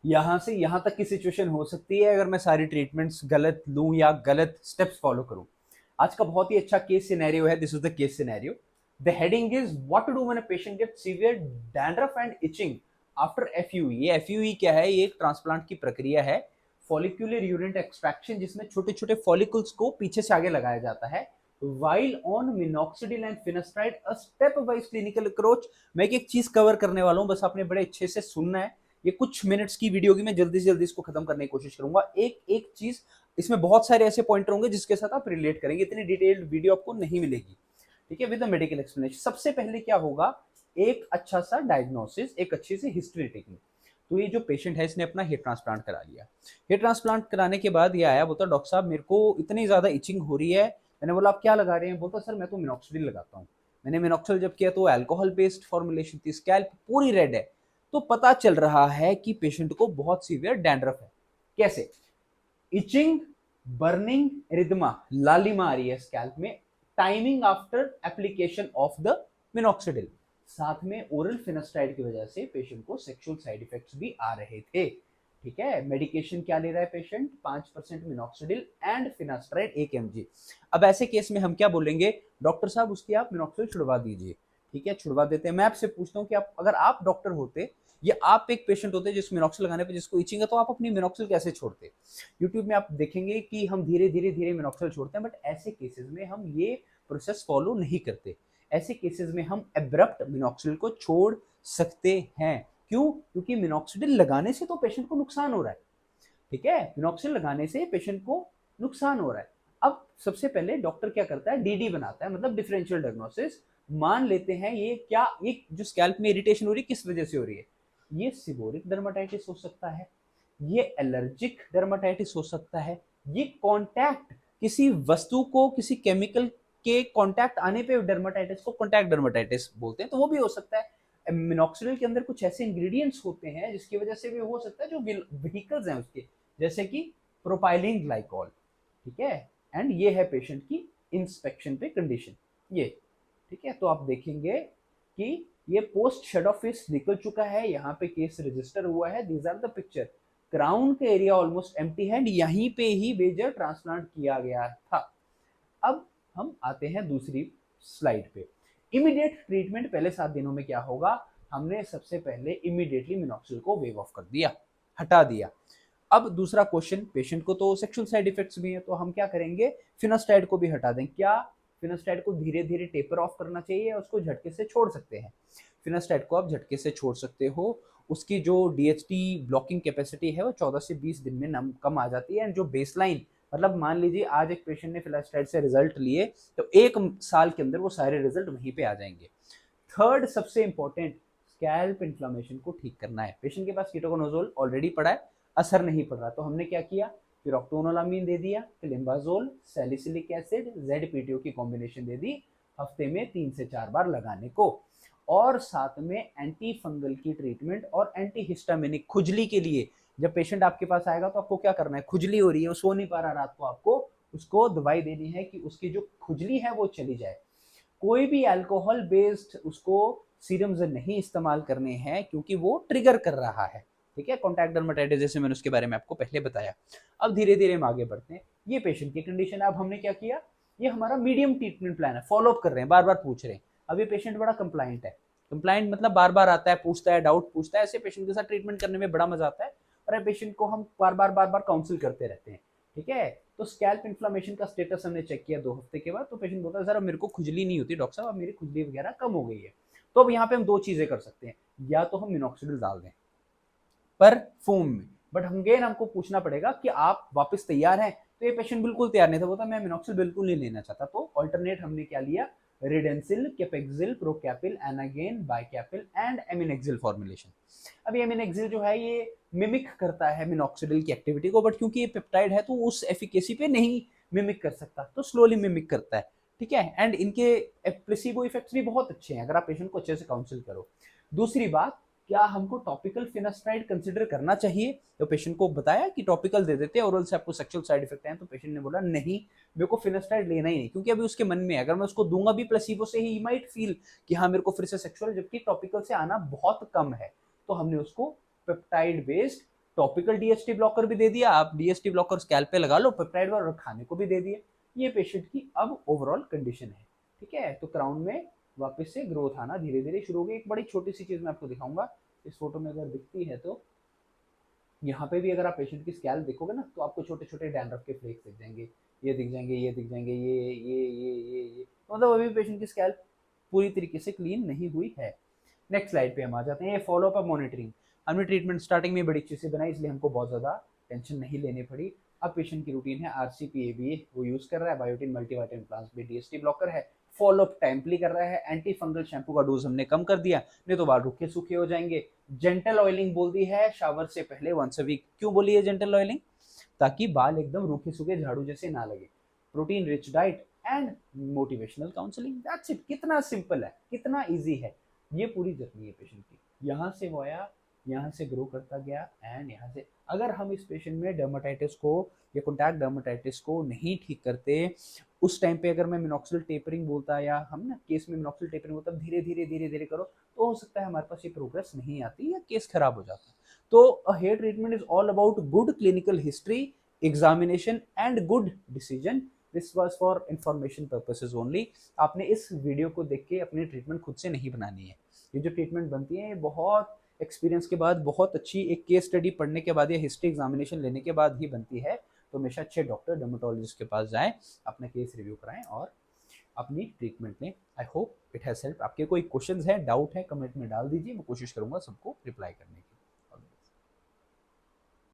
यहाँ से यहाँ तक की सिचुएशन हो सकती है अगर मैं सारी ट्रीटमेंट्स गलत लूँ या गलत स्टेप्स फॉलो करूँ। आज का बहुत ही अच्छा केस सिनेरियो है, this is the case scenario. The heading is what to do when a patient gets severe dandruff and itching after FUE. ये एफयूई क्या है? ये एक ट्रांसप्लांट की प्रक्रिया है, फॉलिक्यूलर यूरिन एक्सट्रैक्शन, जिसमें छोटे छोटे फॉलिकल्स को पीछे से आगे लगाया जाता है। while on minoxidil and finasteride a step wise clinical approach। मैं एक चीज कवर करने वाला हूं, बस आपने बड़े अच्छे से सुनना है। ये कुछ मिनट्स की वीडियो की, मैं जल्दी से जल्दी इसको खत्म करने की कोशिश करूंगा। एक एक चीज, इसमें बहुत सारे ऐसे पॉइंटर होंगे जिसके साथ आप रिलेट करेंगे, इतनी डिटेल्ड वीडियो आपको नहीं मिलेगी, ठीक है, विद द मेडिकल एक्सप्लेनेशन। सबसे पहले क्या होगा, एक अच्छा सा डायग्नोसिस, एक अच्छी सी हिस्ट्री टेकिंग। तो ये जो पेशेंट है इसने अपना हेयर ट्रांसप्लांट करा लिया। हेयर ट्रांसप्लांट कराने के बाद ये आया, बोलता डॉक्टर साहब मेरे को इतनी ज्यादा इचिंग हो रही है। मैंने बोला आप क्या लगा रहे हैं? बोलता सर मैं तो मिनॉक्सिडिल लगाता हूँ। मैंने मिनॉक्सिडिल जब किया तो अल्कोहल बेस्ड फॉर्मुलेशन थी, स्कैल्प पूरी रेड है। तो पता चल रहा है कि पेशेंट को बहुत सीवियर डैंड्रफ है। कैसे? इचिंग, बर्निंग, एरिथमा, लालिमा आ रही है स्कैल्प में, timing after application of the minoxidil. साथ में ओरल फिनास्टाइड की वजह से पेशेंट को सेक्सुअल साइड इफेक्ट्स भी आ रहे थे। ठीक है, मेडिकेशन क्या ले रहा है patient? 5% minoxidil and finasteride 1 mg। अब ऐसे केस में हम क्या बोलेंगे, डॉक्टर साहब उसकी आप मिनॉक्सिडिल छुड़वा दीजिए। ठीक है, छुड़वा देते हैं। मैं आपसे पूछता हूँ कि आप, अगर आप डॉक्टर होते या आप एक पेशेंट होते जिस मिनॉक्सिल लगाने पे जिसको इचिंग है, तो आप अपनी मिनॉक्सिल कैसे छोड़ते? यूट्यूब में आप देखेंगे कि हम धीरे धीरे धीरे मिनॉक्सिल छोड़ते हैं, बट ऐसे केसेस में हम ये प्रोसेस फॉलो नहीं करते। ऐसे केसेस में हम एब्रप्ट मिनॉक्सिल को छोड़ सकते हैं। क्यों? क्योंकि मिनॉक्सिडिल लगाने से तो पेशेंट को नुकसान हो रहा है। ठीक है, मिनॉक्सिल लगाने से पेशेंट को नुकसान हो रहा है। अब सबसे पहले डॉक्टर क्या करता है, डीडी बनाता है, मतलब डिफरेंशियल डायग्नोसिस। मान लेते हैं ये क्या, ये जो स्कैल्प में इरिटेशन हो रही है किस वजह से हो रही है? ये सिबोरिक डर्माटाइटिस हो सकता है, ये एलर्जिक डर्माटाइटिस हो सकता है, ये कॉन्टैक्ट, किसी वस्तु को किसी केमिकल के कॉन्टैक्ट आने पे डर्माटाइटिस को कॉन्टैक्ट डर्माटाइटिस बोलते हैं, तो वो भी हो सकता है। मिनॉक्सिडिल के अंदर कुछ ऐसे इंग्रेडिएंट्स होते हैं जिसकी वजह से भी हो सकता है, जो व्हीकल्स हैं उसके, जैसे कि प्रोपाइलिन ग्लाइकॉल। ठीक है, एंड ये है पेशेंट की इंस्पेक्शन पे कंडीशन ये। ठीक है, तो आप देखेंगे कि ये पोस्ट शेड ऑफिस निकल चुका है, यहाँ पे केस रजिस्टर हुआ है, these are the picture. Crown का एरिया ऑलमोस्ट एम्प्टी है, यहीं पे ही मेजर ट्रांसप्लांट किया गया था। अब हम आते हैं दूसरी स्लाइड पे। इमीडिएट ट्रीटमेंट पहले 7 दिनों में क्या होगा? हमने सबसे पहले इमीडिएटली मिनॉक्सिल को वेव ऑफ कर दिया, हटा दिया। अब दूसरा क्वेश्चन, पेशेंट को तो सेक्सुअल साइड इफेक्ट्स भी है, तो हम क्या करेंगे? फिनास्टाइड को भी हटा दें। क्या फिनास्टाइड को धीरे धीरे टेपर ऑफ करना चाहिए या उसको झटके से छोड़ सकते हैं? फिनास्टाइड को आप झटके से छोड़ सकते हो। उसकी जो डीएचटी ब्लॉकिंग कैपेसिटी है वो 14 से 20 दिन में कम आ जाती है। एंड जो बेसलाइन, मतलब मान लीजिए आज एक पेशेंट ने फिनास्टाइड से रिजल्ट लिए, तो 1 साल के अंदर वो सारे रिजल्ट वहीं पे आ जाएंगे। थर्ड सबसे इंपॉर्टेंट, स्कैल्प इन्फ्लामेशन को ठीक करना है। पेशेंट के पास कीटोकोनाजोल ऑलरेडी पड़ा है, असर नहीं पड़ रहा, तो हमने क्या किया? पिरोक्टोनोलामीन दे दिया, क्लिम्बाजोल, सैलिसिलिक एसिड, जेड-पीटीओ की कॉम्बिनेशन दे दी, हफ्ते में 3 से 4 बार लगाने को। और साथ में एंटी फंगल की ट्रीटमेंट और एंटी हिस्टामिनिक, खुजली के लिए जब पेशेंट आपके पास आएगा तो आपको क्या करना है? खुजली हो रही है, वो सो नहीं पा रहा रात को, आपको उसको दवाई देनी है कि उसकी जो खुजली है वो चली जाए। कोई भी अल्कोहल बेस्ड उसको सीरम्स नहीं इस्तेमाल करने हैं, क्योंकि वो ट्रिगर कर रहा है। ठीक है, कॉन्टैक्ट डर्माटाइटिस, जैसे मैंने उसके बारे में आपको पहले बताया। अब धीरे धीरे हम आगे बढ़ते हैं। ये पेशेंट की कंडीशन है। अब हमने क्या किया? ये हमारा मीडियम ट्रीटमेंट प्लान है, फॉलो अप कर रहे हैं, बार बार पूछ रहे हैं। अब ये पेशेंट बड़ा कंप्लाइंट है। कंप्लाइंट मतलब बार बार आता है, पूछता है, डाउट पूछता है। ऐसे पेशेंट के साथ ट्रीटमेंट करने में बड़ा मजा आता है, और पेशेंट को हम बार बार काउंसिल करते रहते हैं। ठीक है, तो स्कैल्प इन्फ्लामेशन का स्टेटस हमने चेक किया 2 हफ्ते के बाद, तो पेशेंट बोलता है सर अब मेरे को खुजली नहीं होती डॉक्टर साहब, अब मेरी खुजली वगैरह कम हो गई है। तो अब यहाँ पे हम 2 चीजें कर सकते हैं, या तो हम मिनॉक्सिडिल डाल दें पर फोम में, बट हमको पूछना पड़ेगा कि आप वापस तैयार हैं? तो ये पेशेंट बिल्कुल तैयार नहीं था, बोलता मैं मिनॉक्सिल बिल्कुल नहीं लेना चाहता। तो ऑल्टरनेट हमने क्या लिया? रिडेंसिल, कैपेक्सिल, प्रोकैपिल, एनागेन, बाइकैपिल एंड एमिनेक्सिल फॉर्मुलेशन। अब ये एमिनेक्सिल जो है ये मिमिक करता है मिनॉक्सिडिल की एक्टिविटी को, बट क्योंकि ये पेप्टाइड है तो उस एफिकेसी पे नहीं मिमिक कर सकता, तो स्लोली मिमिक करता है। ठीक है, एंड इनके प्लेसिबो इफेक्ट्स भी बहुत अच्छे हैं अगर आप पेशेंट को अच्छे से काउंसिल करो। दूसरी बात, क्या हमको टॉपिकल फिनास्टाइड कंसिडर करना चाहिए? तो पेशेंट को बताया कि टॉपिकल दे देते हैं, ओरल से आपको सेक्सुअल साइड इफेक्ट है, तो पेशेंट ने बोला नहीं, मेरे को फिनास्टाइड लेना ही नहीं, क्योंकि अभी उसके मन में है अगर मैं उसको दूंगा भी प्लेसिबो से ही माइट फील कि हाँ मेरे को फिर से सेक्सुअल, जबकि टॉपिकल से आना बहुत कम है। तो हमने उसको peptide based topical DST blocker भी दे दिया, आप डीएसटी ब्लॉकर स्कैल्प पे लगा लो, पेप्टाइड और खाने को भी दे दिए। ये पेशेंट की अब ओवरऑल कंडीशन है, ठीक है। तो क्राउन में वापस से ग्रोथ आना धीरे धीरे शुरू हो गई। एक बड़ी छोटी सी चीज मैं आपको दिखाऊंगा, इस फोटो में अगर दिखती है तो यहाँ पे भी अगर आप पेशेंट की स्कैल्प देखोगे ना, तो आपको छोटे छोटे डैंड्रफ के फ्लेक्स दिख जाएंगे, ये दिख जाएंगे, ये दिख जाएंगे, ये मतलब अभी पेशेंट की स्कैल्प पूरी तरीके से क्लीन नहीं हुई है। नेक्स्ट स्लाइड पे हम आ जाते हैं, ये फॉलो अप मॉनिटरिंग। हमने ट्रीटमेंट स्टार्टिंग में बड़ी अच्छे से बनाई, इसलिए हमको बहुत ज़्यादा टेंशन नहीं लेनी पड़ी। अब पेशेंट की रूटीन है RCPABA वो यूज़ कर रहा है, बायोटिन मल्टीवाइटामिन प्लास भी DST ब्लॉकर है, फॉलो अप टाइमली कर रहा है, एंटी फंगल शैम्पू का डोज हमने कम कर दिया, नहीं तो बाल रूखे सूखे हो जाएंगे। जेंटल ऑयलिंग बोल दी है शावर से पहले वंस अ वीक। क्यों बोली है जेंटल ऑयलिंग? ताकि बाल एकदम रूखे सूखे झाड़ू जैसे ना लगे। Protein rich diet and motivational counselling, that's it. कितना सिंपल है, कितना इजी है। ये पूरी जर्नी है पेशेंट की। यहाँ से वो आया, यहाँ से ग्रो करता गया एंड यहाँ से, अगर हम इस पेशेंट में डर्माटाइटिस को या कॉन्टैक्ट डर्माटाइटिस को नहीं ठीक करते उस टाइम पे, अगर मैं मिनॉक्सिल टेपरिंग बोलता या हम ना केस में मिनॉक्सिल टेपरिंग बोलता धीरे धीरे धीरे धीरे करो, तो हो सकता है हमारे पास ये प्रोग्रेस नहीं आती या केस खराब हो जाता। तो hair treatment is all about good clinical history, examination and good decision. This was for information purposes only. आपने इस वीडियो को देख के अपनी ट्रीटमेंट खुद से नहीं बनानी है। ये जो ट्रीटमेंट बनती है ये बहुत एक्सपीरियंस के बाद, बहुत अच्छी एक केस स्टडी पढ़ने के बाद या हिस्ट्री एग्जामिनेशन लेने के बाद ही बनती है। तो हमेशा अच्छे डॉक्टर डर्मेटोलॉजिस्ट के पास जाएं, अपना केस रिव्यू कराएं और अपनी ट्रीटमेंट लें। I hope it has help. आपके कोई क्वेश्चंस हैं, डाउट है, कमेंट में डाल दीजिए, मैं कोशिश करूंगा सबको रिप्लाई करने की।